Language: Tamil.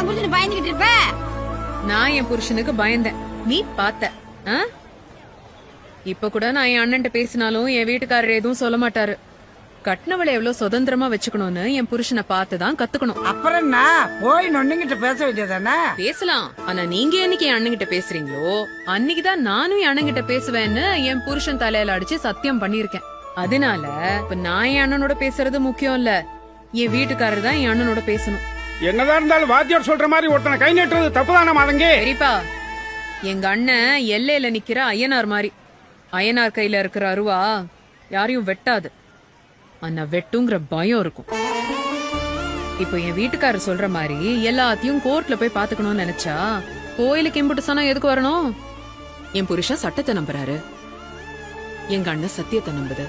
உன் புருஷன் பயந்துகிட்டு இருப்ப? நான் என் புருஷனுக்கு பயந்தேன், நீ பாத்த. இப்ப கூட நான் என் அண்ணன்ட்ட பேசினாலும் என் வீட்டுக்காரர் எதுவும் சொல்ல மாட்டாரு. கட்டினவளை எவ்வளவு சுதந்திரமா வச்சுக்கணும்னு என் புருஷனை பார்த்துதான் கத்துக்கணும். அப்புறம் என்ன போய் நொண்ணுங்கிட்ட பேச வேண்டியதானே? பேசலாம், ஆனா நீங்க என்னைக்கு என் அண்ணன்கிட்ட பேசுறீங்களோ அன்னைக்குதான் நானும் என் அண்ணன்கிட்ட பேசுவேன்னு என் புருஷன் தலையில அடிச்சு சத்தியம் பண்ணிருக்கேன். அதனால இப்ப நான் என் அண்ணனோட பேசுறது முக்கியம் இல்ல, என் வீட்டுக்காரர் தான் என் அண்ணனோட பேசணும். என்னதான் இருந்தாலும் வாத்தியார் சொல்ற மாதிரி ஒருத்தனை கை நீட்டுறது தப்புதானே மாதங்கி? சரிப்பா, எங்க அண்ணன் எல்லையில நிக்கிற ஐயனார் மாதிரி. ஐயனார் கையில இருக்கிற அருவா யாரையும் வெட்டாது, ஆனா வெட்டுங்கிற பயம் இருக்கும். இப்போ என் வீட்டுக்காரர் சொல்ற மாதிரி எல்லாத்தையும் கோர்ட்ல போய் பாத்துக்கணும்னு நினைச்சா கோயிலுக்கு இம்புட்டு சொன்னா எதுக்கு வரணும்? என் புருஷன் சட்டத்தை நம்புறாரு, எங்க அண்ணன் சத்தியத்தை நம்புது.